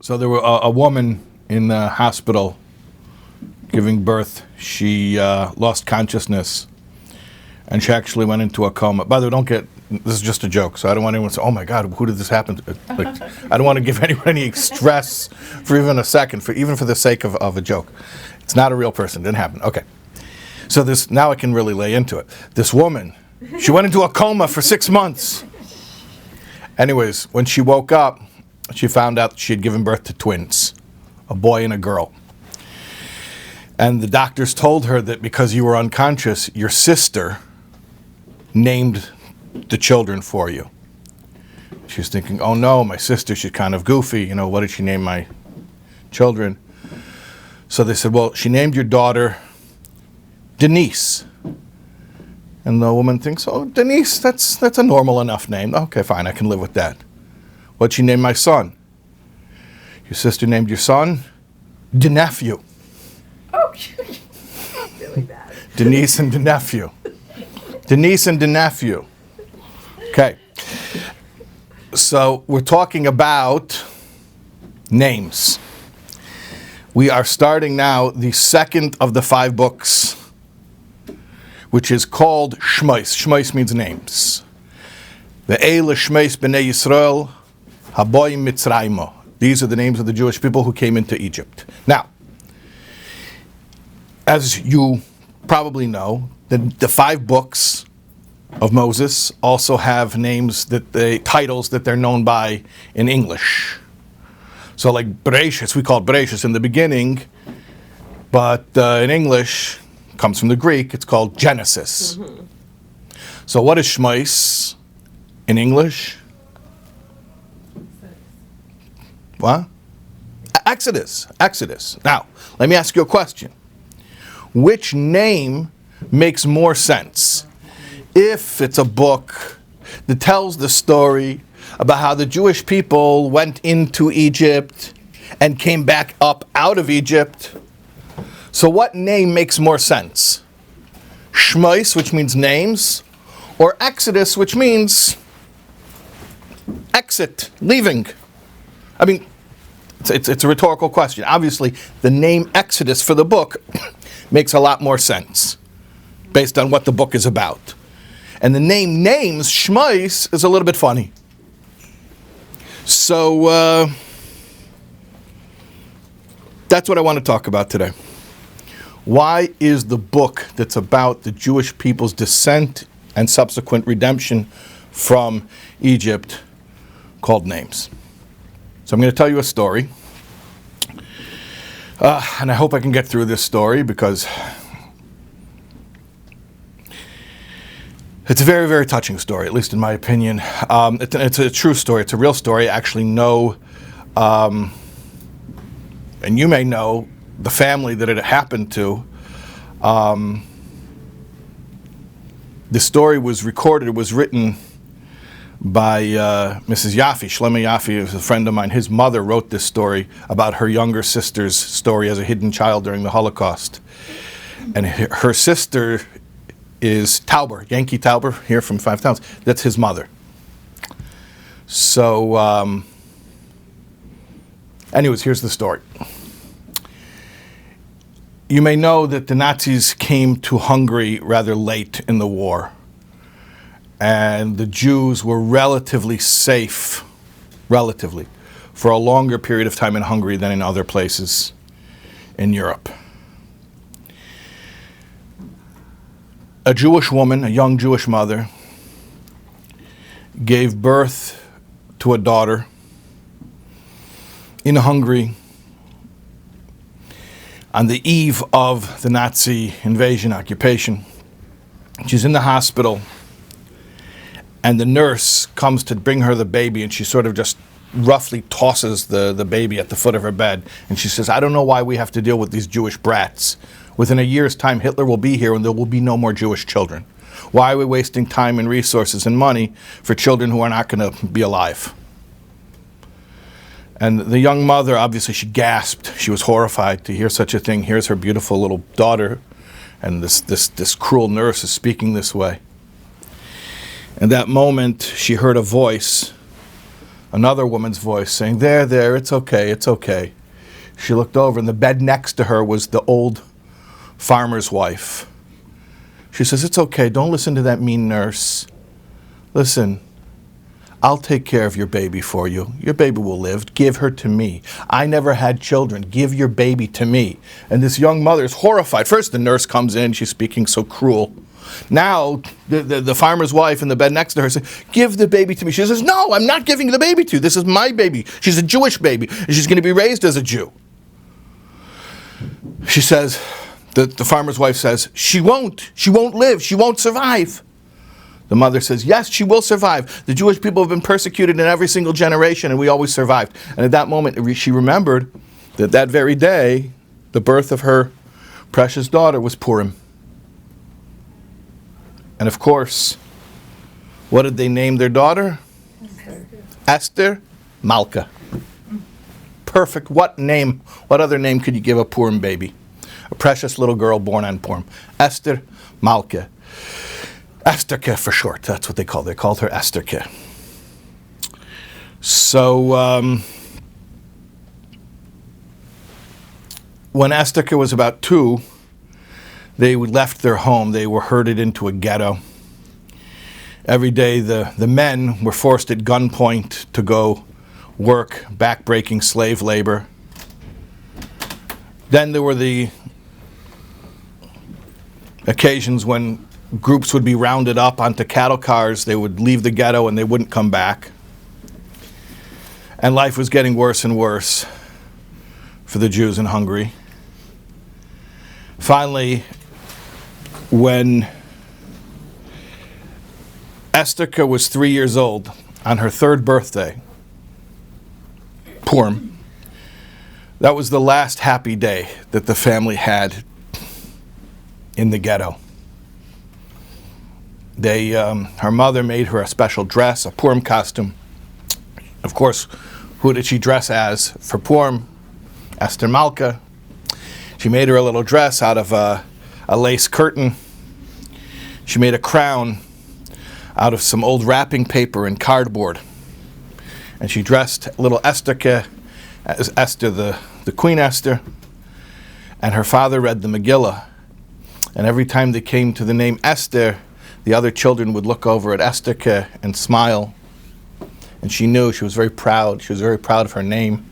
So there were a woman in the hospital giving birth. She lost consciousness, and she actually went into a coma. By the way, this is just a joke, so I don't want anyone to say, oh my God, who did this happen to? Like, I don't want to give anyone any stress for even a second, even for the sake of a joke. It's not a real person, it didn't happen. Okay. So now I can really lay into it. This woman, she went into a coma for 6 months. Anyways, when she woke up, she found out that she had given birth to twins, a boy and a girl. And the doctors told her that because you were unconscious, your sister named the children for you. She was thinking, oh no, my sister, she's kind of goofy. What did she name my children? So they said, well, she named your daughter Denise. And the woman thinks, oh, Denise, that's a normal enough name. Okay, fine, I can live with that. What'd she name my son? Your sister named your son DeNephew. Oh, really bad. Denise and DeNephew. Denise and DeNephew. Okay. So we're talking about names. We are starting now the second of the 5 books, which is called Shmos. Shmos means names. Ve'ele Shmos b'nei Yisrael haboyim Mitzraymo. These are the names of the Jewish people who came into Egypt. Now, as you probably know, the 5 books of Moses also have titles that they're known by in English. So like Bereshis, we call it Bereshis in the beginning, but in English, comes from the Greek, it's called Genesis. Mm-hmm. So what is Shmos in English? What? Exodus. Now, let me ask you a question. Which name makes more sense? If it's a book that tells the story about how the Jewish people went into Egypt and came back up out of Egypt, so what name makes more sense? Shmos, which means names, or Exodus, which means exit, leaving? I mean, it's a rhetorical question. Obviously, the name Exodus for the book makes a lot more sense based on what the book is about. And the name names, Shmos, is a little bit funny. So that's what I want to talk about today. Why is the book that's about the Jewish people's descent and subsequent redemption from Egypt called Names? So I'm going to tell you a story. And I hope I can get through this story because it's a very, very touching story, at least in my opinion. It's a true story. It's a real story. I actually know, and you may know, the family that it happened to. The story was recorded, it was written by Mrs. Yaffe. Shlomo Yaffe is a friend of mine. His mother wrote this story about her younger sister's story as a hidden child during the Holocaust. And her sister is Taub, Yankee Taub, here from Five Towns. That's his mother. So, anyways, here's the story. You may know that the Nazis came to Hungary rather late in the war, and the Jews were relatively safe, for a longer period of time in Hungary than in other places in Europe. A Jewish woman, a young Jewish mother, gave birth to a daughter in Hungary on the eve of the Nazi invasion, occupation. She's in the hospital, and the nurse comes to bring her the baby, and she sort of just roughly tosses the baby at the foot of her bed. And she says, I don't know why we have to deal with these Jewish brats. Within a year's time, Hitler will be here, and there will be no more Jewish children. Why are we wasting time and resources and money for children who are not going to be alive? And the young mother, obviously, she gasped. She was horrified to hear such a thing. Here's her beautiful little daughter, and this cruel nurse is speaking this way. In that moment, she heard a voice another woman's voice saying, there, it's okay, it's okay. She looked over, and the bed next to her was the old farmer's wife. She says, it's okay, don't listen to that mean nurse. Listen, I'll take care of your baby for you. Your baby will live. Give her to me. I never had children. Give your baby to me. And this young mother is horrified. First, the nurse comes in. She's speaking so cruel. Now, the farmer's wife in the bed next to her says, give the baby to me. She says, no, I'm not giving the baby to you. This is my baby. She's a Jewish baby, and she's going to be raised as a Jew. She says, the farmer's wife says, she won't live. She won't survive. The mother says, yes, she will survive. The Jewish people have been persecuted in every single generation, and we always survived. And at that moment, she remembered that that very day, the birth of her precious daughter was Purim. And of course, what did they name their daughter? Esther Malka. Perfect. What other name could you give a Purim baby? A precious little girl born on Purim. Esther Malka. Estherke for short, that's what they called her. They called her Estherke. So, when Estherke was about 2, they left their home. They were herded into a ghetto. Every day the men were forced at gunpoint to go work back-breaking slave labor. Then there were the occasions when groups would be rounded up onto cattle cars. They would leave the ghetto and they wouldn't come back. And life was getting worse and worse for the Jews in Hungary. Finally, when Estherke was 3 years old, on her 3rd birthday, Purim, that was the last happy day that the family had in the ghetto. Her mother made her a special dress, a Purim costume. Of course, who did she dress as for Purim? Esther Malka. She made her a little dress out of a lace curtain. She made a crown out of some old wrapping paper and cardboard. And she dressed little Estherke as Esther, the Queen Esther. And her father read the Megillah. And every time they came to the name Esther, the other children would look over at Estherke and smile. And she knew, she was very proud. She was very proud of her name.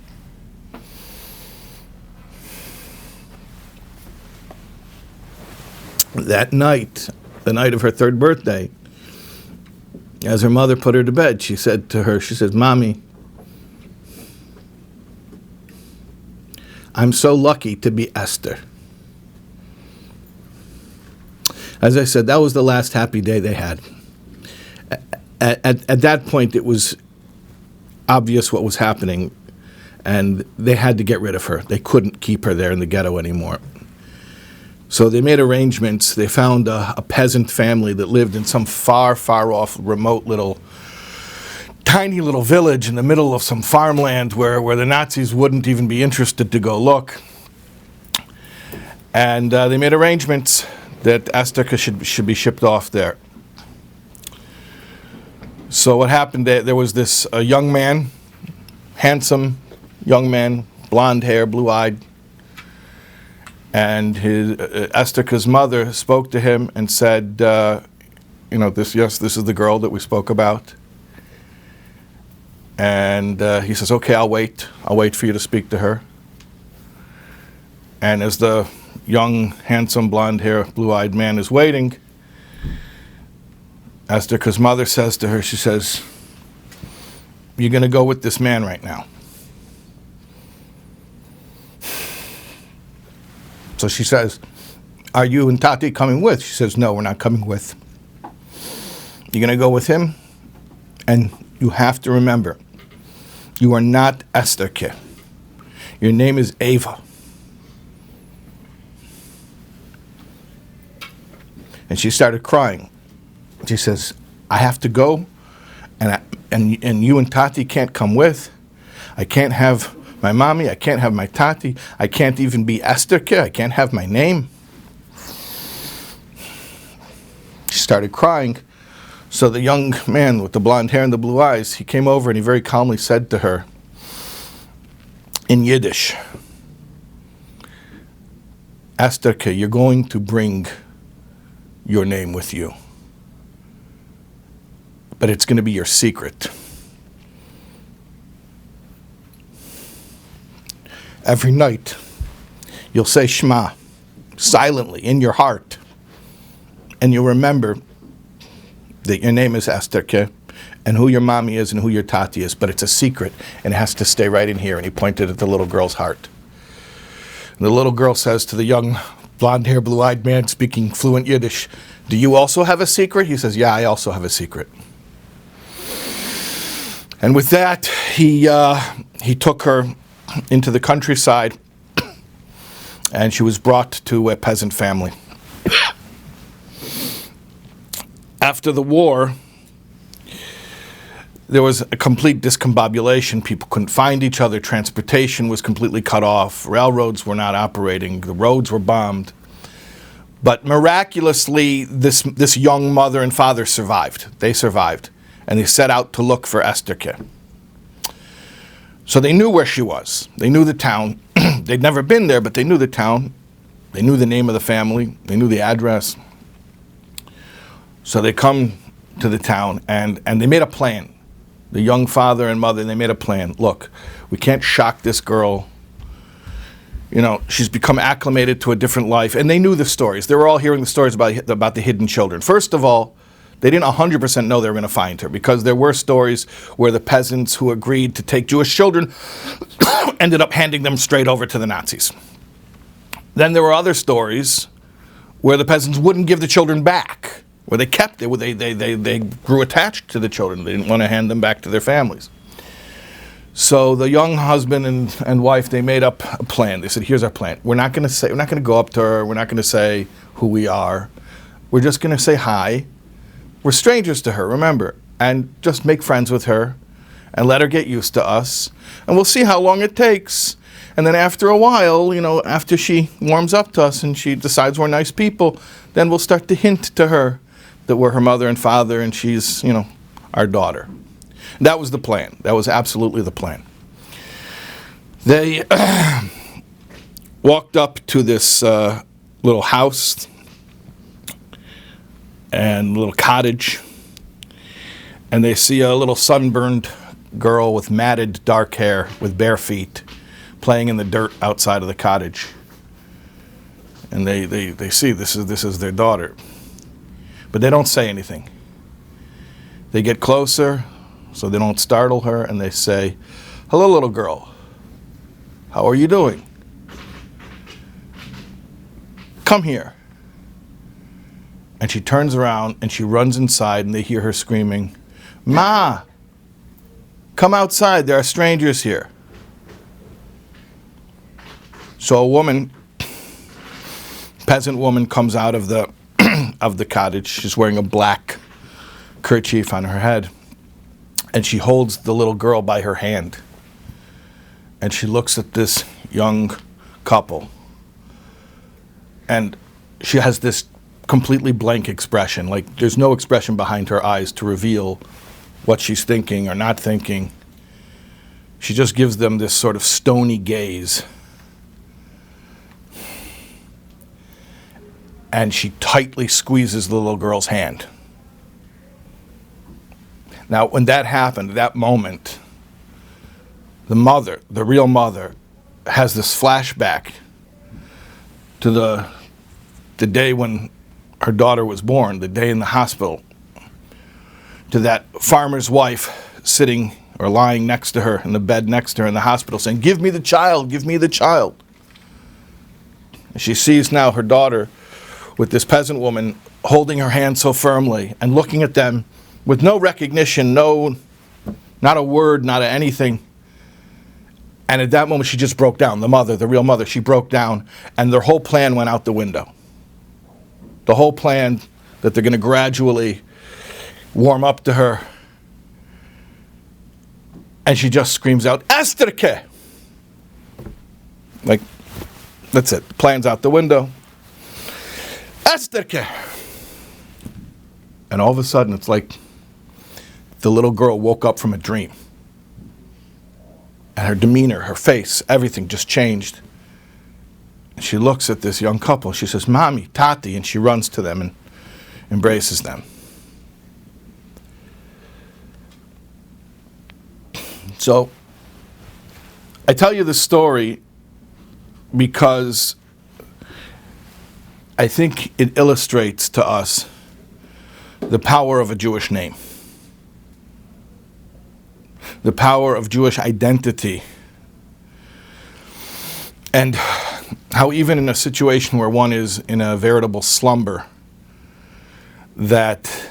That night, the night of her 3rd birthday, as her mother put her to bed, she said to her, she says, Mommy, I'm so lucky to be Esther. As I said, that was the last happy day they had. At that point, it was obvious what was happening, and they had to get rid of her. They couldn't keep her there in the ghetto anymore. So they made arrangements. They found a peasant family that lived in some far, far off, remote tiny little village in the middle of some farmland where the Nazis wouldn't even be interested to go look. And they made arrangements that Estherke should be shipped off there. So what happened, there was this young man, handsome young man, blonde hair, blue-eyed, and Estherke's mother spoke to him and said, this is the girl that we spoke about. And he says, okay, I'll wait for you to speak to her. And as the young, handsome, blonde-hair, blue-eyed man is waiting, Estherke's mother says to her, she says, you're going to go with this man right now. So she says, are you and Tati coming with? She says, no, we're not coming with. You're going to go with him, and you have to remember, you are not Estherke. Your name is Ava. And she started crying. She says, I have to go, and you and Tati can't come with. I can't have my mommy. I can't have my Tati. I can't even be Estherke. I can't have my name. She started crying. So the young man with the blonde hair and the blue eyes, he came over and he very calmly said to her in Yiddish, Esther, you're going to bring your name with you, but it's going to be your secret. Every night, you'll say Shema silently in your heart, and you'll remember that your name is Esther, and who your mommy is and who your tati is, but it's a secret, and it has to stay right in here. And he pointed at the little girl's heart. And the little girl says to the young blonde-haired, blue-eyed man speaking fluent Yiddish, do you also have a secret? He says, yeah, I also have a secret. And with that, he took her into the countryside, and she was brought to a peasant family. After the war, there was a complete discombobulation. People couldn't find each other. Transportation was completely cut off. Railroads were not operating. The roads were bombed. But miraculously, this young mother and father survived. They survived. And they set out to look for Esther. So they knew where she was. They knew the town. They'd never been there, but they knew the town. They knew the name of the family. They knew the address. So they come to the town, and they made a plan. The young father and mother, they made a plan. Look, we can't shock this girl. You know, she's become acclimated to a different life. And they knew the stories. They were all hearing the stories about the hidden children. First of all, they didn't 100% know they were going to find her, because there were stories where the peasants who agreed to take Jewish children ended up handing them straight over to the Nazis. Then there were other stories where the peasants wouldn't give the children back, where they kept it, where they grew attached to the children. They didn't want to hand them back to their families. So the young husband and wife, they made up a plan. They said, here's our plan. We're not going to go up to her. We're not going to say who we are. We're just going to say hi. We're strangers to her, remember, and just make friends with her and let her get used to us. And we'll see how long it takes. And then after a while, you know, after she warms up to us and she decides we're nice people, then we'll start to hint to her that we're her mother and father and she's, you know, our daughter. That was the plan. That was absolutely the plan. They walked up to this little house and little cottage, and they see a little sunburned girl with matted dark hair with bare feet playing in the dirt outside of the cottage. And they see this is their daughter. But they don't say anything. They get closer so they don't startle her, and they say, hello, little girl. How are you doing? Come here. And she turns around and she runs inside, and they hear her screaming, Ma, come outside, there are strangers here. So a woman, peasant woman, comes out of the of the cottage. She's wearing a black kerchief on her head, and she holds the little girl by her hand. And she looks at this young couple, and she has this completely blank expression, like there's no expression behind her eyes to reveal what she's thinking or not thinking. She just gives them this sort of stony gaze. And she tightly squeezes the little girl's hand. Now, when that happened, that moment, the mother, the real mother, has this flashback to the day when her daughter was born, the day in the hospital, to that farmer's wife sitting or lying next to her in the bed next to her in the hospital saying, give me the child, give me the child. And she sees now her daughter with this peasant woman holding her hand so firmly and looking at them with no recognition, not a word, not anything. And at that moment she just broke down. The mother, the real mother, she broke down, and their whole plan went out the window. The whole plan that they're going to gradually warm up to her. And she just screams out, Estherke! Like, that's it. The plan's out the window. Estherke! And all of a sudden, it's like the little girl woke up from a dream. And her demeanor, her face, everything just changed. And she looks at this young couple. She says, "Mommy, Tati," and she runs to them and embraces them. So, I tell you this story because I think it illustrates to us the power of a Jewish name, the power of Jewish identity, and how even in a situation where one is in a veritable slumber, that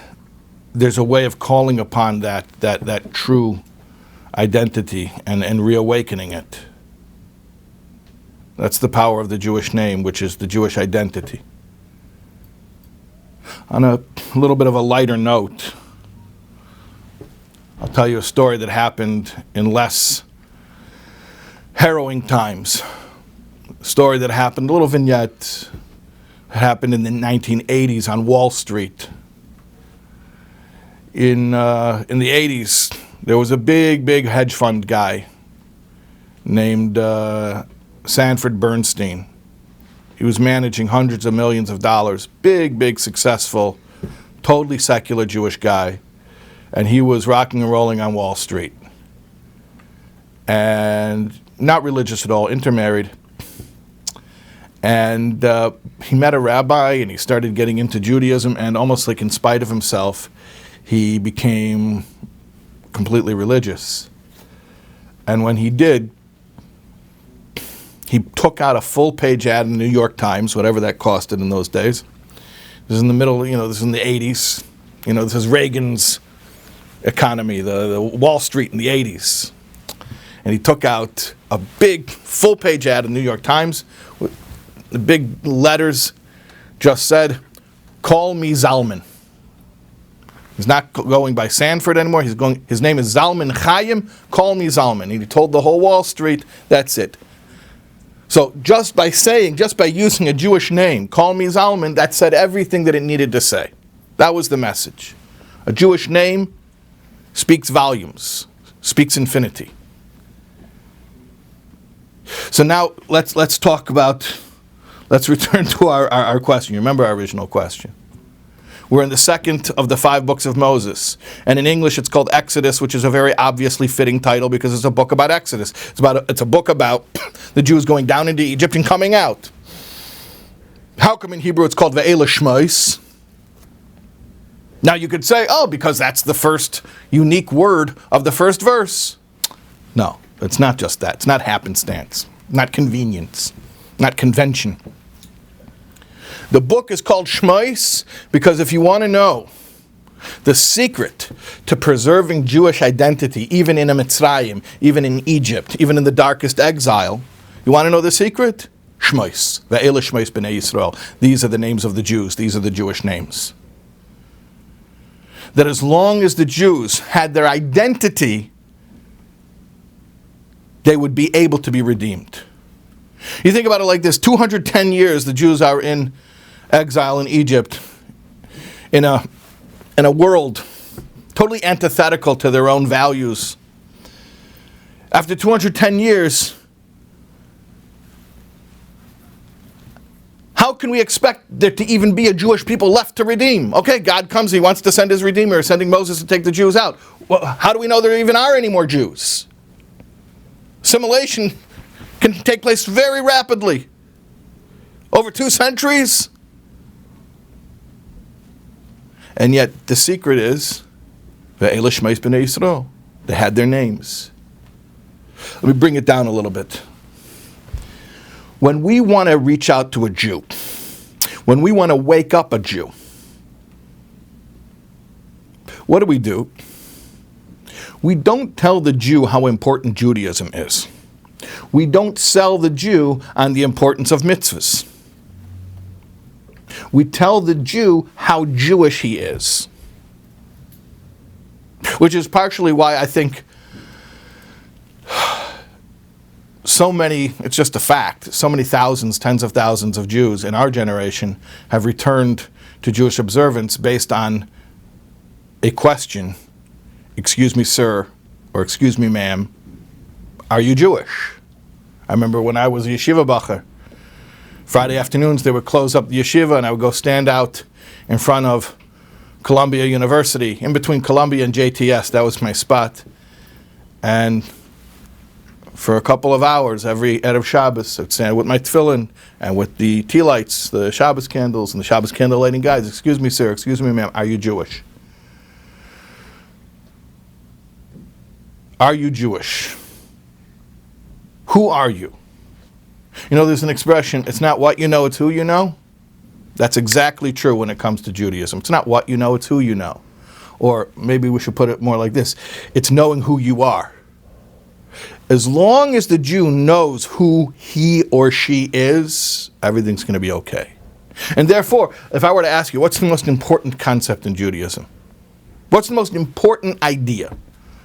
there's a way of calling upon that true identity and reawakening it. That's the power of the Jewish name, which is the Jewish identity. On a little bit of a lighter note, I'll tell you a story that happened in less harrowing times. A story that happened, a little vignette, that happened in the 1980s on Wall Street. In the 80s, there was a big hedge fund guy named Sanford Bernstein. He was managing hundreds of millions of dollars. Big, successful, totally secular Jewish guy. And he was rocking and rolling on Wall Street. And not religious at all, intermarried. And he met a rabbi and he started getting into Judaism, and almost like in spite of himself, he became completely religious. And when he did, he took out a full-page ad in the New York Times, whatever that costed in those days. This is in the middle, this is in the 80s. This is Reagan's economy, the Wall Street in the 80s. And he took out a big full-page ad in the New York Times. With the big letters just said, "Call me Zalman." He's not going by Sanford anymore. His name is Zalman Chaim. Call me Zalman. And he told the whole Wall Street, that's it. So just by using a Jewish name, "Call me Zalman," that said everything that it needed to say. That was the message. A Jewish name speaks volumes, speaks infinity. So now let's return to our question. You remember our original question. We're in the second of the 5 books of Moses. And in English it's called Exodus, which is a very obviously fitting title because it's a book about Exodus. It's a book about the Jews going down into Egypt and coming out. How come in Hebrew it's called Ve'ela Shmos? Now you could say, because that's the first unique word of the first verse. No, it's not just that. It's not happenstance, not convenience, not convention. The book is called Shmos because if you want to know the secret to preserving Jewish identity, even in a Mitzrayim, even in Egypt, even in the darkest exile, you want to know the secret? Shmos. Ve'ela Shmos b'nei Yisrael. These are the names of the Jews. These are the Jewish names. That as long as the Jews had their identity, they would be able to be redeemed. You think about it like this: 210 years the Jews are in exile in Egypt, in a world totally antithetical to their own values. After 210 years, how can we expect there to even be a Jewish people left to redeem? Okay, God comes, he wants to send his Redeemer, sending Moses to take the Jews out. Well, how do we know there even are any more Jews? Assimilation can take place very rapidly. Over 2 centuries. And yet the secret is, Ve'ela Shmos b'nei Yisrael. They had their names. Let me bring it down a little bit. When we want to reach out to a Jew, when we want to wake up a Jew, what do? We don't tell the Jew how important Judaism is. We don't sell the Jew on the importance of mitzvahs. We tell the Jew how Jewish he is. Which is partially why I think so many, it's just a fact, so many thousands, tens of thousands of Jews in our generation have returned to Jewish observance based on a question, excuse me, sir, or excuse me, ma'am, are you Jewish? I remember when I was a yeshiva bacher, Friday afternoons they would close up the yeshiva and I would go stand out in front of Columbia University, in between Columbia and JTS. That was my spot. And for a couple of hours every Erev Shabbos, I'd stand with my tefillin and with the tea lights, the Shabbos candles, and the Shabbos candle lighting guys. Excuse me, sir, excuse me, ma'am, are you Jewish? Are you Jewish? Who are you? You know, there's an expression, it's not what you know, it's who you know. That's exactly true when it comes to Judaism. It's not what you know, it's who you know. Or maybe we should put it more like this. It's knowing who you are. As long as the Jew knows who he or she is, everything's going to be okay. And therefore, if I were to ask you, what's the most important concept in Judaism? What's the most important idea?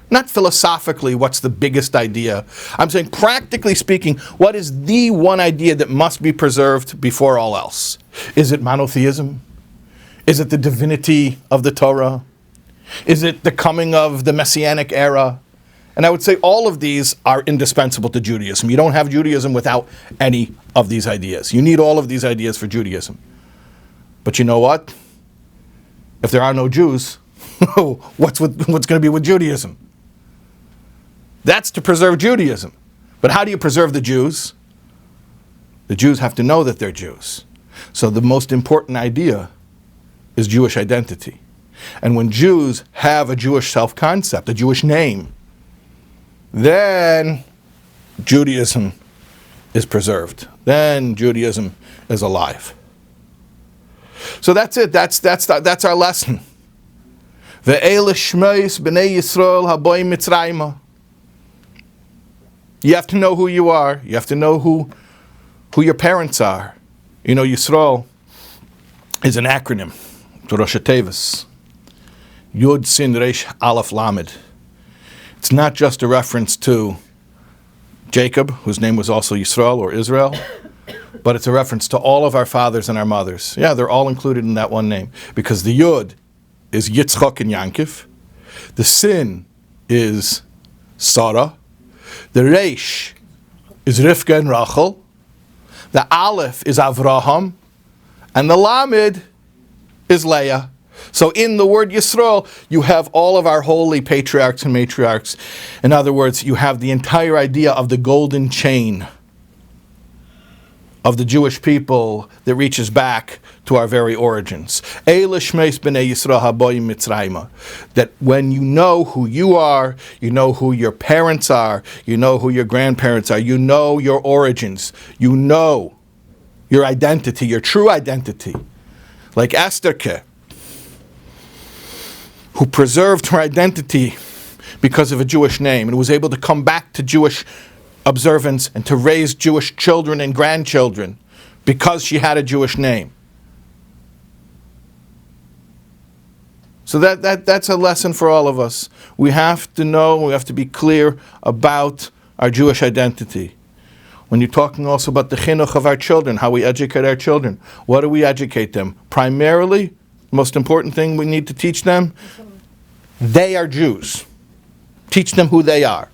Not philosophically, what's the biggest idea? I'm saying, practically speaking, what is the one idea that must be preserved before all else? Is it monotheism? Is it the divinity of the Torah? Is it the coming of the Messianic era? And I would say all of these are indispensable to Judaism. You don't have Judaism without any of these ideas. You need all of these ideas for Judaism. But you know what? If there are no Jews, what's going to be with Judaism? That's to preserve Judaism. But how do you preserve the Jews? The Jews have to know that they're Jews. So the most important idea is Jewish identity. And when Jews have a Jewish self-concept, a Jewish name, then Judaism is preserved. Then Judaism is alive. So that's it. That's our lesson. Ve'ele Shmos b'nei Yisrael haboim Mitzrayma. You have to know who you are. You have to know who your parents are. You know, Yisrael is an acronym to Rosh Tevis. Yud Sin Resh Aleph Lamed. It's not just a reference to Jacob, whose name was also Yisrael or Israel, but it's a reference to all of our fathers and our mothers. Yeah, they're all included in that one name. Because the Yud is Yitzchak and Yankiv. The Sin is Sarah. The Reish is Rivka and Rachel. The Aleph is Avraham. And the Lamed is Leah. So in the word Yisrael, you have all of our holy patriarchs and matriarchs. In other words, you have the entire idea of the golden chain of the Jewish people that reaches back to our very origins. Eile Shmos b'nei Yisrael haboim Mitzrayma. That when you know who you are, you know who your parents are, you know who your grandparents are, you know your origins, you know your identity, your true identity. Like Esther, who preserved her identity because of a Jewish name and was able to come back to Jewish observance and to raise Jewish children and grandchildren because she had a Jewish name. So that's a lesson for all of us. We have to know, we have to be clear about our Jewish identity. When you're talking also about the chinuch of our children, how we educate our children, what do we educate them? Primarily, the most important thing we need to teach them, they are Jews. Teach them who they are.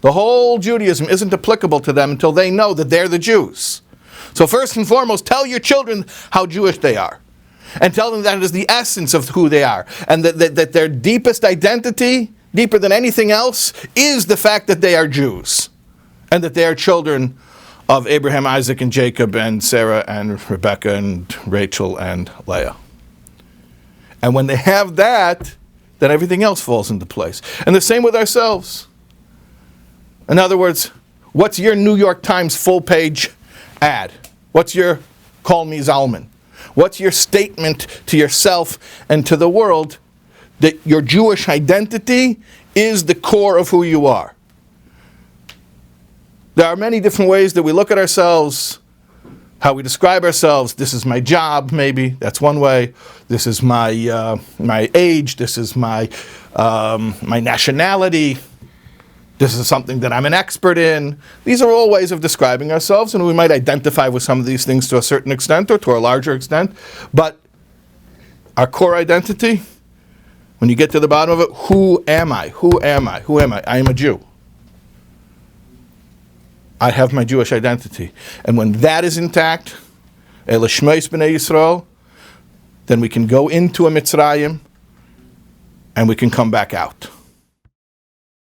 The whole Judaism isn't applicable to them until they know that they're the Jews. So first and foremost, tell your children how Jewish they are. And tell them that it is the essence of who they are. And that their deepest identity, deeper than anything else, is the fact that they are Jews. And that they are children of Abraham, Isaac, and Jacob, and Sarah, and Rebecca, and Rachel, and Leah. And when they have that, then everything else falls into place. And the same with ourselves. In other words, what's your New York Times full-page ad? What's your Call Me Zalman? What's your statement to yourself and to the world that your Jewish identity is the core of who you are? There are many different ways that we look at ourselves, how we describe ourselves. This is my job, maybe. That's one way. This is my my age. This is my nationality. This is something that I'm an expert in. These are all ways of describing ourselves, and we might identify with some of these things to a certain extent or to a larger extent. But our core identity When you get to the bottom of it, who am I? Who am I? Who am I? I am a Jew. I have my Jewish identity. And when that is intact, Shmos b'nei Yisrael, then we can go into a Mitzrayim and we can come back out.